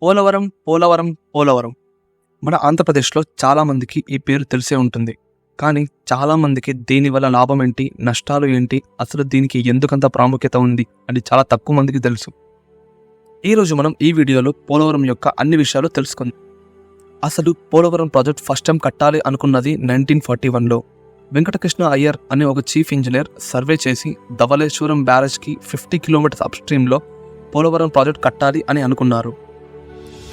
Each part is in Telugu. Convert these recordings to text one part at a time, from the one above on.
పోలవరం పోలవరం పోలవరం మన ఆంధ్రప్రదేశ్లో చాలామందికి ఈ పేరు తెలిసే ఉంటుంది. కానీ చాలామందికి దీనివల్ల లాభం ఏంటి, నష్టాలు ఏంటి, అసలు దీనికి ఎందుకంత ప్రాముఖ్యత ఉంది అని చాలా తక్కువ మందికి తెలుసు. ఈరోజు మనం ఈ వీడియోలో పోలవరం యొక్క అన్ని విషయాలు తెలుసుకుందాం. అసలు పోలవరం ప్రాజెక్ట్ ఫస్ట్ టైం కట్టాలి అనుకున్నది 1941లో. వెంకటకృష్ణ అయ్యర్ అనే ఒక చీఫ్ ఇంజనీర్ సర్వే చేసి ధవళేశ్వరం బ్యారేజ్కి 50 కిలోమీటర్స్ అప్స్ట్రీమ్లో పోలవరం ప్రాజెక్ట్ కట్టాలి అని అనుకున్నారు.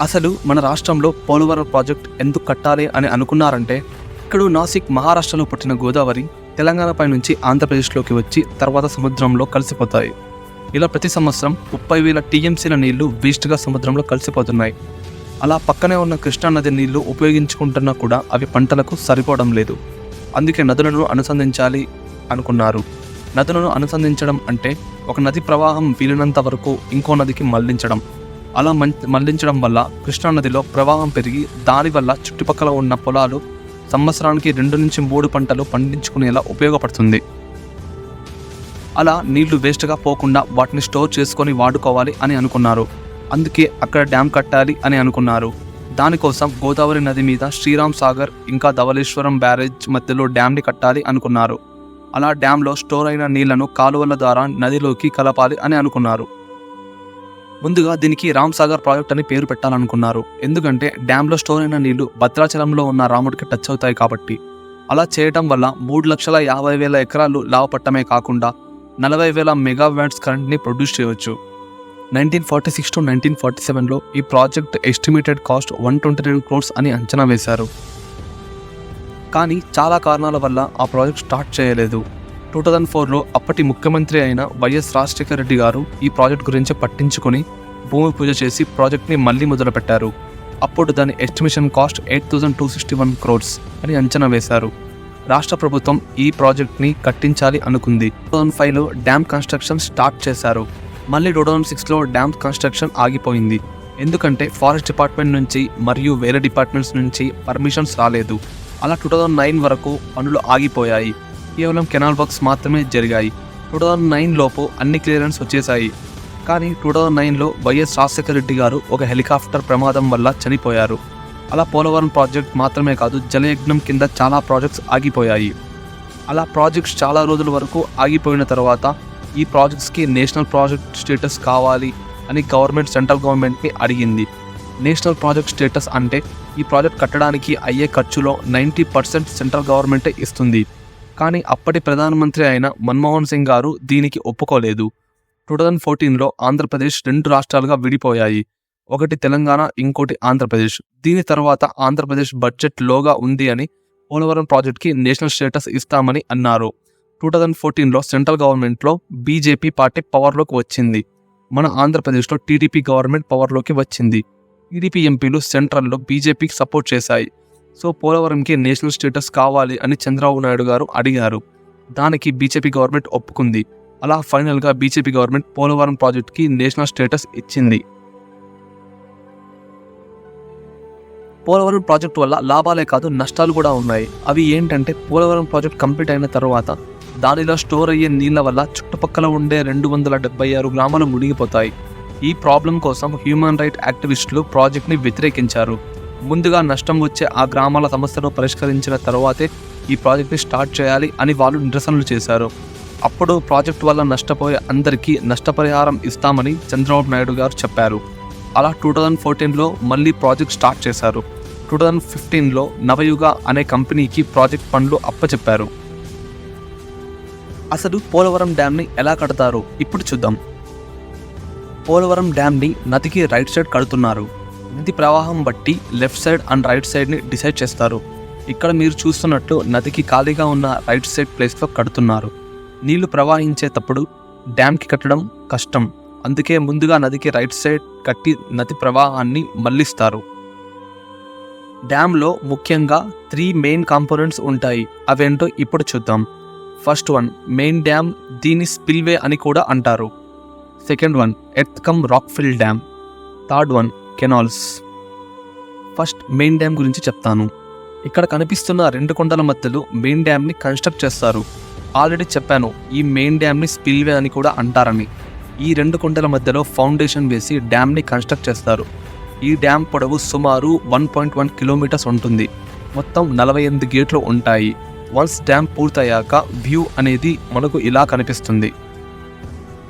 అసలు మన రాష్ట్రంలో పోలవరం ప్రాజెక్ట్ ఎందుకు కట్టాలి అని అనుకున్నారంటే, ఇక్కడ నాసిక్ మహారాష్ట్రలో పుట్టిన గోదావరి తెలంగాణపై నుంచి ఆంధ్రప్రదేశ్లోకి వచ్చి తర్వాత సముద్రంలో కలిసిపోతాయి. ఇలా ప్రతి సంవత్సరం 30,000 టీఎంసీల నీళ్లు వేస్ట్గా సముద్రంలో కలిసిపోతున్నాయి. అలా పక్కనే ఉన్న కృష్ణానది నీళ్లు ఉపయోగించుకుంటున్నా కూడా అవి పంటలకు సరిపోవడం లేదు. అందుకే నదులను అనుసంధించాలి అనుకున్నారు. నదులను అనుసంధించడం అంటే ఒక నది ప్రవాహం వీలినంత వరకు ఇంకో నదికి మళ్లించడం. అలా మళ్లించడం వల్ల కృష్ణానదిలో ప్రవాహం పెరిగి దానివల్ల చుట్టుపక్కల ఉన్న పొలాలు సంవత్సరానికి 2 నుంచి 3 పంటలు పండించుకునేలా ఉపయోగపడుతుంది. అలా నీళ్లు వేస్ట్గా పోకుండా వాటిని స్టోర్ చేసుకొని వాడుకోవాలి అని అనుకున్నారు. అందుకే అక్కడ డ్యామ్ కట్టాలి అని అనుకున్నారు. దానికోసం గోదావరి నది మీద శ్రీరామ్ సాగర్ ఇంకా ధవళేశ్వరం బ్యారేజ్ మధ్యలో డ్యామ్ని కట్టాలి అనుకున్నారు. అలా డ్యాంలో స్టోర్ అయిన నీళ్లను కాలువల ద్వారా నదిలోకి కలపాలి అని అనుకున్నారు. ముందుగా దీనికి రామ్ సాగర్ ప్రాజెక్ట్ అని పేరు పెట్టాలనుకున్నారు. ఎందుకంటే డ్యాంలో స్టోర్ అయిన నీళ్లు భద్రాచలంలో ఉన్న రాముడికి టచ్ అవుతాయి కాబట్టి. అలా చేయటం వల్ల 3,50,000 ఎకరాలు లాభపట్టమే కాకుండా 40,000 మెగావాట్స్ కరెంట్ని ప్రొడ్యూస్ చేయవచ్చు. 1946 to 1947లో ఈ ప్రాజెక్ట్ ఎస్టిమేటెడ్ కాస్ట్ 129 crores అని అంచనా వేశారు. కానీ చాలా కారణాల వల్ల ఆ ప్రాజెక్ట్ స్టార్ట్ చేయలేదు. 2004లో అప్పటి ముఖ్యమంత్రి అయిన వైఎస్ రాజశేఖర రెడ్డి గారు ఈ ప్రాజెక్ట్ గురించి పట్టించుకొని భూమి పూజ చేసి ప్రాజెక్ట్ని మళ్ళీ మొదలుపెట్టారు. అప్పుడు దాని ఎస్టిమేషన్ కాస్ట్ 8,261 crores అని అంచనా వేశారు. రాష్ట్ర ప్రభుత్వం ఈ ప్రాజెక్ట్ని కట్టించాలి అనుకుంది. 2005లో డ్యామ్ కన్స్ట్రక్షన్ స్టార్ట్ చేశారు. మళ్ళీ 2006లో డ్యామ్ కన్స్ట్రక్షన్ ఆగిపోయింది. ఎందుకంటే ఫారెస్ట్ డిపార్ట్మెంట్ నుంచి మరియు వేరే డిపార్ట్మెంట్స్ నుంచి పర్మిషన్స్ రాలేదు. అలా 2009 వరకు పనులు ఆగిపోయాయి. కేవలం కెనాల్ వర్క్స్ మాత్రమే జరిగాయి. 2009 లోపు అన్ని క్లియరెన్స్ వచ్చేసాయి. కానీ 2009లో వైఎస్ రాజశేఖర రెడ్డి గారు ఒక హెలికాప్టర్ ప్రమాదం వల్ల చనిపోయారు. అలా పోలవరం ప్రాజెక్ట్ మాత్రమే కాదు, జలయజ్ఞం కింద చాలా ప్రాజెక్ట్స్ ఆగిపోయాయి. అలా ప్రాజెక్ట్స్ చాలా రోజుల వరకు ఆగిపోయిన తర్వాత ఈ ప్రాజెక్ట్స్కి నేషనల్ ప్రాజెక్ట్ స్టేటస్ కావాలి అని గవర్నమెంట్ సెంట్రల్ గవర్నమెంట్ని అడిగింది. నేషనల్ ప్రాజెక్ట్ స్టేటస్ అంటే ఈ ప్రాజెక్ట్ కట్టడానికి అయ్యే ఖర్చులో 90% సెంట్రల్ గవర్నమెంటే ఇస్తుంది. కానీ అప్పటి ప్రధానమంత్రి అయిన మన్మోహన్ సింగ్ గారు దీనికి ఒప్పుకోలేదు. 2014లో ఆంధ్రప్రదేశ్ 2 రాష్ట్రాలుగా విడిపోయాయి. ఒకటి తెలంగాణ, ఇంకోటి ఆంధ్రప్రదేశ్. దీని తర్వాత ఆంధ్రప్రదేశ్ బడ్జెట్ లోగా ఉంది అని పోలవరం ప్రాజెక్ట్కి నేషనల్ స్టేటస్ ఇస్తామని అన్నారు. 2014లో సెంట్రల్ గవర్నమెంట్లో బీజేపీ పార్టీ పవర్లోకి వచ్చింది. మన ఆంధ్రప్రదేశ్లో టీడీపీ గవర్నమెంట్ పవర్లోకి వచ్చింది. టీడీపీ ఎంపీలు సెంట్రల్లో బీజేపీకి సపోర్ట్ చేశాయి. సో పోలవరంకి నేషనల్ స్టేటస్ కావాలి అని చంద్రబాబు నాయుడు గారు అడిగారు. దానికి బీజేపీ గవర్నమెంట్ ఒప్పుకుంది. అలా ఫైనల్గా బీజేపీ గవర్నమెంట్ పోలవరం ప్రాజెక్ట్కి నేషనల్ స్టేటస్ ఇచ్చింది. పోలవరం ప్రాజెక్ట్ వల్ల లాభాలే కాదు, నష్టాలు కూడా ఉన్నాయి. అవి ఏంటంటే, పోలవరం ప్రాజెక్ట్ కంప్లీట్ అయిన తర్వాత దానిలో స్టోర్ అయ్యే నీళ్ల వల్ల చుట్టుపక్కల ఉండే 276 గ్రామాలు మునిగిపోతాయి. ఈ ప్రాబ్లం కోసం హ్యూమన్ రైట్ యాక్టివిస్టులు ప్రాజెక్ట్ని వ్యతిరేకించారు. ముందుగా నష్టం వచ్చే ఆ గ్రామాల సమస్యను పరిష్కరించిన తర్వాతే ఈ ప్రాజెక్ట్ని స్టార్ట్ చేయాలి అని వాళ్ళు నిరసనలు చేశారు. అప్పుడు ప్రాజెక్ట్ వల్ల నష్టపోయే అందరికీ నష్టపరిహారం ఇస్తామని చంద్రబాబు నాయుడు గారు చెప్పారు. అలా 2014లో మళ్ళీ ప్రాజెక్ట్ స్టార్ట్ చేశారు. 2015లో నవయుగ అనే కంపెనీకి ప్రాజెక్ట్ పనులు అప్పచెప్పారు. అసలు పోలవరం డ్యామ్ని ఎలా కడతారో ఇప్పుడు చూద్దాం. పోలవరం డ్యామ్ని నదికి రైట్ సైడ్ కడుతున్నారు. నది ప్రవాహం బట్టి లెఫ్ట్ సైడ్ అండ్ రైట్ సైడ్ని డిసైడ్ చేస్తారు. ఇక్కడ మీరు చూస్తున్నట్లు నదికి ఖాళీగా ఉన్న రైట్ సైడ్ ప్లేస్లో కడుతున్నారు. నీళ్లు ప్రవహించేటప్పుడు డ్యామ్కి కట్టడం కష్టం. అందుకే ముందుగా నదికి రైట్ సైడ్ కట్టి నది ప్రవాహాన్ని మళ్లిస్తారు. డ్యామ్లో ముఖ్యంగా 3 మెయిన్ కాంపోనెంట్స్ ఉంటాయి. అవేంటో ఇప్పుడు చూద్దాం. ఫస్ట్ వన్ మెయిన్ డ్యామ్, దీని స్పిల్వే అని కూడా అంటారు. Second one earth cum rock fill dam. Third one canals. First main dam గురించి చెప్తాను. ఇక్కడ కనిపిస్తున్న 2 కొండల మధ్యలో మెయిన్ డ్యామ్ని కన్స్ట్రక్ట్ చేస్తారు. ఆల్రెడీ చెప్పాను ఈ మెయిన్ డ్యామ్ని స్పిల్వే అని కూడా అంటారని. ఈ 2 కొండల మధ్యలో ఫౌండేషన్ వేసి డ్యామ్ని కన్స్ట్రక్ట్ చేస్తారు. ఈ డ్యామ్ పొడవు సుమారు 1.1 కిలోమీటర్స్ ఉంటుంది. మొత్తం 48 గేట్లు ఉంటాయి. వన్స్ డ్యామ్ పూర్తయ్యాక వ్యూ అనేది మనకు ఇలా కనిపిస్తుంది.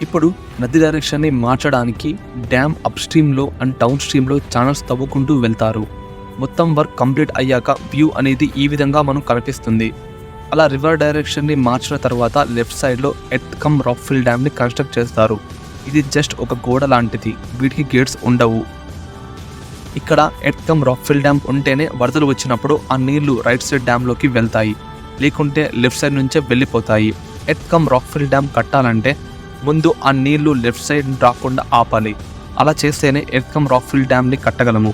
ఇప్పుడు నది డైరెక్షన్ని మార్చడానికి డ్యామ్ అప్ స్ట్రీమ్లో అండ్ డౌన్ స్ట్రీమ్లో ఛానల్స్ తవ్వుకుంటూ వెళ్తారు. మొత్తం వర్క్ కంప్లీట్ అయ్యాక వ్యూ అనేది ఈ విధంగా మనకు కనిపిస్తుంది. అలా రివర్ డైరెక్షన్ని మార్చిన తర్వాత లెఫ్ట్ సైడ్లో ఎర్త్ కమ్ రాక్ఫిల్ డ్యామ్ని కన్స్ట్రక్ట్ చేస్తారు. ఇది జస్ట్ ఒక గోడ లాంటిది, వీటికి గేట్స్ ఉండవు. ఇక్కడ ఎర్త్ కమ్ రాక్ఫిల్ డ్యామ్ ఉంటేనే వరదలు వచ్చినప్పుడు ఆ నీళ్లు రైట్ సైడ్ డ్యామ్లోకి వెళ్తాయి, లేకుంటే లెఫ్ట్ సైడ్ నుంచే వెళ్ళిపోతాయి. ఎర్త్ కమ్ రాక్ఫిల్ డ్యామ్ కట్టాలంటే ముందు ఆ నీళ్లు లెఫ్ట్ సైడ్ రాకుండా ఆపాలి. అలా చేస్తేనే ఎర్త్ కమ్ రాక్ఫిల్ డ్యామ్ని కట్టగలము.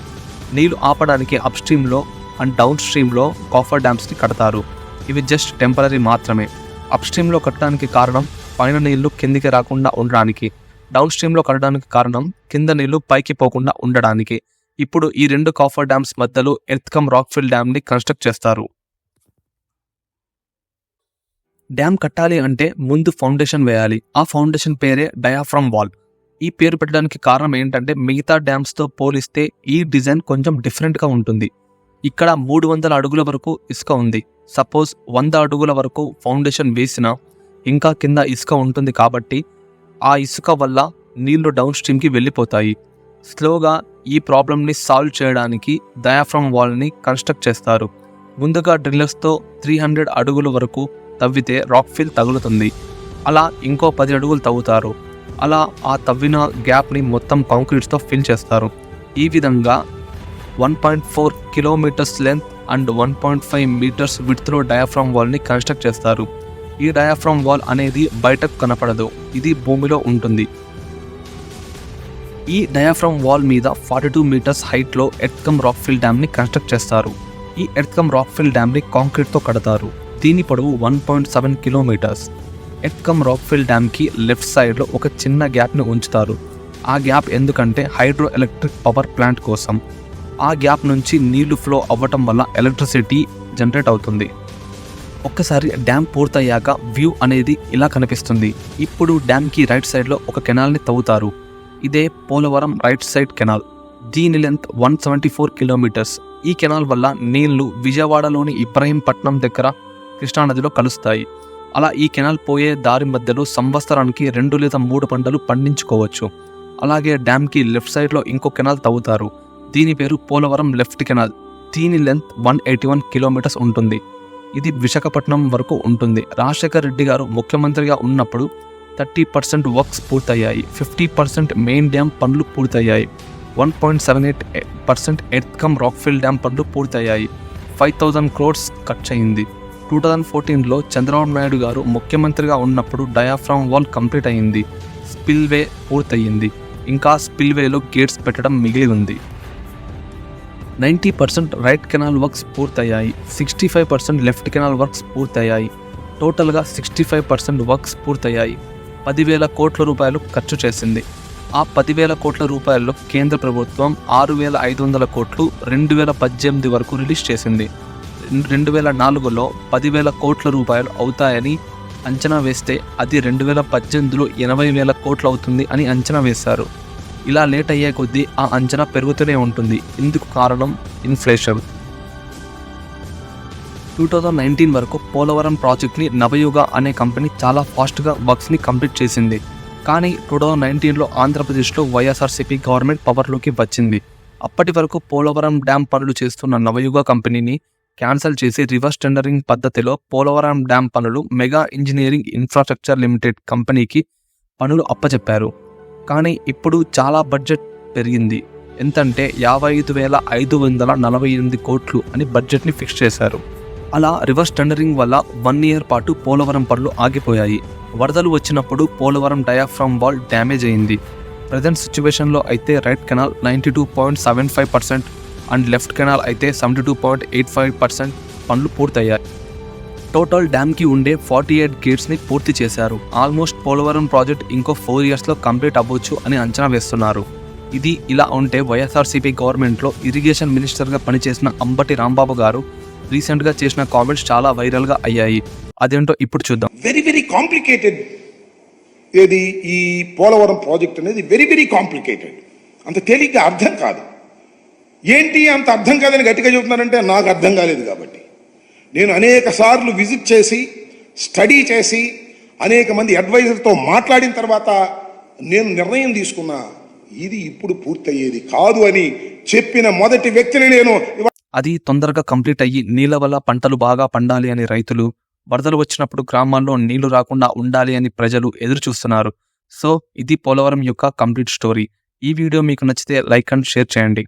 నీళ్లు ఆపడానికి అప్ స్ట్రీమ్లో అండ్ డౌన్ స్ట్రీమ్లో కాఫర్ డ్యామ్స్ని కడతారు. ఇవి జస్ట్ టెంపరీ మాత్రమే. అప్ స్ట్రీమ్లో కట్టడానికి కారణం పైన నీళ్లు కిందికి రాకుండా ఉండడానికి, డౌన్ స్ట్రీమ్లో కట్టడానికి కారణం కింద నీళ్లు పైకి పోకుండా ఉండడానికి. ఇప్పుడు ఈ 2 కాఫర్ డ్యామ్స్ మధ్యలో ఎర్త్ కమ్ రాక్ఫిల్ డ్యామ్ని కన్స్ట్రక్ట్ చేస్తారు. డ్యామ్ కట్టాలి అంటే ముందు ఫౌండేషన్ వేయాలి. ఆ ఫౌండేషన్ పేరే డయాఫ్రమ్ వాల్. ఈ పేరు పెట్టడానికి కారణం ఏంటంటే మిగతా డ్యామ్స్తో పోలిస్తే ఈ డిజైన్ కొంచెం డిఫరెంట్గా ఉంటుంది. ఇక్కడ 300 అడుగుల వరకు ఇసుక ఉంది. సపోజ్ 100 అడుగుల వరకు ఫౌండేషన్ వేసినా ఇంకా కింద ఇసుక ఉంటుంది కాబట్టి ఆ ఇసుక వల్ల నీళ్లు డౌన్ స్ట్రీమ్కి వెళ్ళిపోతాయి. స్లోగా ఈ ప్రాబ్లమ్ని సాల్వ్ చేయడానికి డయాఫ్రమ్ వాల్ని కన్స్ట్రక్ట్ చేస్తారు. ముందుగా డ్రిల్లర్స్తో 300 అడుగుల వరకు తవ్వితే రాక్ఫిల్ తగులుతుంది. అలా ఇంకో 10 అడుగులు తవ్వుతారు. అలా ఆ తవ్విన గ్యాప్ని మొత్తం కాంక్రీట్స్తో ఫిల్ చేస్తారు. ఈ విధంగా 1.4 కిలోమీటర్స్ లెంత్ అండ్ 1.5 మీటర్స్ విడ్త్లో డయాఫ్రమ్ వాల్ని కన్స్ట్రక్ట్ చేస్తారు. ఈ డయాఫ్రమ్ వాల్ అనేది బయటకు కనపడదు, ఇది భూమిలో ఉంటుంది. ఈ డయాఫ్రమ్ వాల్ మీద 42 మీటర్స్ హైట్లో ఎర్త్ కమ్ రాక్ఫిల్ డ్యామ్ని కన్స్ట్రక్ట్ చేస్తారు. ఈ ఎర్త్ కమ్ రాక్ఫిల్ డ్యామ్ని కాంక్రీట్తో కడతారు. దీని పొడవు 1.7 కిలోమీటర్స్. ఎర్త్ కమ్ రాక్ఫిల్ డ్యామ్కి లెఫ్ట్ సైడ్లో ఒక చిన్న గ్యాప్ని ఉంచుతారు. ఆ గ్యాప్ ఎందుకంటే హైడ్రో ఎలక్ట్రిక్ పవర్ ప్లాంట్ కోసం. ఆ గ్యాప్ నుంచి నీళ్లు ఫ్లో అవ్వటం వల్ల ఎలక్ట్రిసిటీ జనరేట్ అవుతుంది. ఒక్కసారి డ్యామ్ పూర్తయ్యాక వ్యూ అనేది ఇలా కనిపిస్తుంది. ఇప్పుడు డ్యామ్కి రైట్ సైడ్లో ఒక కెనాల్ని తవ్వుతారు. ఇదే పోలవరం రైట్ సైడ్ కెనాల్. దీని లెంత్ 174 కిలోమీటర్స్. ఈ కెనాల్ వల్ల నీళ్లు విజయవాడలోని ఇబ్రహీంపట్నం దగ్గర కృష్ణానదిలో కలుస్తాయి. అలా ఈ కెనాల్ పోయే దారి మధ్యలో సంవత్సరానికి 2 లేదా 3 పంటలు పండించుకోవచ్చు. అలాగే డ్యామ్కి లెఫ్ట్ సైడ్లో ఇంకో కెనాల్ తవ్వుతారు. దీని పేరు పోలవరం లెఫ్ట్ కెనాల్. దీని లెంత్ 181 కిలోమీటర్స్ ఉంటుంది. ఇది విశాఖపట్నం వరకు ఉంటుంది. రాజశేఖర్ రెడ్డి గారు ముఖ్యమంత్రిగా ఉన్నప్పుడు 30% వర్క్స్ పూర్తయ్యాయి. 50% మెయిన్ డ్యామ్ పనులు పూర్తయ్యాయి. 1.78% ఎర్త్ కమ్ రాక్ఫిల్ డ్యామ్ పనులు పూర్తయ్యాయి. 5,000 crores ఖర్చు అయింది. 2014లో చంద్రబాబు నాయుడు గారు ముఖ్యమంత్రిగా ఉన్నప్పుడు డయాఫ్రమ్ వాల్ కంప్లీట్ అయింది. స్పిల్వే పూర్తయింది. ఇంకా స్పిల్వేలో గేట్స్ పెట్టడం మిగిలి ఉంది. 90% రైట్ కెనాల్ వర్క్స్ పూర్తయ్యాయి. 65% లెఫ్ట్ కెనాల్ వర్క్స్ పూర్తయ్యాయి. టోటల్గా 65% వర్క్స్ పూర్తయ్యాయి. 10,000 కోట్ల రూపాయలు ఖర్చు చేసింది. ఆ 10,000 కోట్ల రూపాయల్లో కేంద్ర ప్రభుత్వం 6,500 కోట్లు 2018 వరకు రిలీజ్ చేసింది. 2004లో 10,000 కోట్ల రూపాయలు అవుతాయని అంచనా వేస్తే అది 2018లో 80,000 కోట్లు అవుతుంది అని అంచనా వేశారు. ఇలా లేట్ అయ్యే కొద్దీ ఆ అంచనా పెరుగుతూనే ఉంటుంది. ఇందుకు కారణం ఇన్ఫ్లేషన్. 2019 వరకు పోలవరం ప్రాజెక్ట్ని నవయుగ అనే కంపెనీ చాలా ఫాస్ట్గా వర్క్స్ని కంప్లీట్ చేసింది. కానీ 2019లో ఆంధ్రప్రదేశ్లో వైఎస్ఆర్సీపీ గవర్నమెంట్ పవర్లోకి వచ్చింది. అప్పటి వరకు పోలవరం డ్యామ్ పనులు చేస్తున్న నవయుగ కంపెనీని క్యాన్సిల్ చేసి రివర్స్ టెండరింగ్ పద్ధతిలో పోలవరం డ్యామ్ పనులు మెగా ఇంజనీరింగ్ ఇన్ఫ్రాస్ట్రక్చర్ లిమిటెడ్ కంపెనీకి పనులు అప్పచెప్పారు. కానీ ఇప్పుడు చాలా బడ్జెట్ పెరిగింది. ఎంతంటే 55,548 కోట్లు అని బడ్జెట్ని ఫిక్స్ చేశారు. అలా రివర్స్ టెండరింగ్ వల్ల 1 year పాటు పోలవరం పనులు ఆగిపోయాయి. వరదలు వచ్చినప్పుడు పోలవరం డయాఫ్రమ్ వాల్ డ్యామేజ్ అయింది. ప్రజెంట్ సిచ్యువేషన్లో అయితే right canal 92.75% and left canal అయితే 72.85% పనులు పూర్తయ్యాయి. టోటల్ డ్యామ్కి ఉండే 48 గేట్స్ని పూర్తి చేశారు. ఆల్మోస్ట్ పోలవరం ప్రాజెక్ట్ ఇంకో 4 yearsలో కంప్లీట్ అవ్వచ్చు అని అంచనా వేస్తున్నారు. ఇది ఇలా ఉంటే వైఎస్ఆర్సీపీ గవర్నమెంట్లో ఇరిగేషన్ మినిస్టర్గా పనిచేసిన అంబటి రాంబాబు గారు రీసెంట్గా చేసిన కామెంట్స్ చాలా వైరల్గా అయ్యాయి. అదేంటో ఇప్పుడు చూద్దాం. Very very complicated. ఏది ఈ పోలవరం ప్రాజెక్ట్ అనేది వెరీ వెరీ కాంప్లికేటెడ్. అంత తేలిగ్గా అర్థం కాదు. ఏంటి అంత అర్థం కాదని గట్టిగా చెబుతున్నానంటే నాకు అర్థం కాలేదు కాబట్టి. నేను అనేక సార్లు విజిట్ చేసి స్టడీ చేసి అనేక మంది అడ్వైజర్తో మాట్లాడిన తర్వాత నేను నిర్ణయం తీసుకున్నా, ఇది ఇప్పుడు పూర్తయ్యేది కాదు అని చెప్పిన మొదటి వ్యక్తిని నేను. అది తొందరగా కంప్లీట్ అయ్యి నీళ్ళ వల్ల పంటలు బాగా పండాలి అని రైతులు, వరదలు వచ్చినప్పుడు గ్రామాల్లో నీళ్లు రాకుండా ఉండాలి అని ప్రజలు ఎదురు చూస్తున్నారు. సో ఇది పోలవరం యొక్క కంప్లీట్ స్టోరీ. ఈ వీడియో మీకు నచ్చితే లైక్ అండ్ షేర్ చేయండి.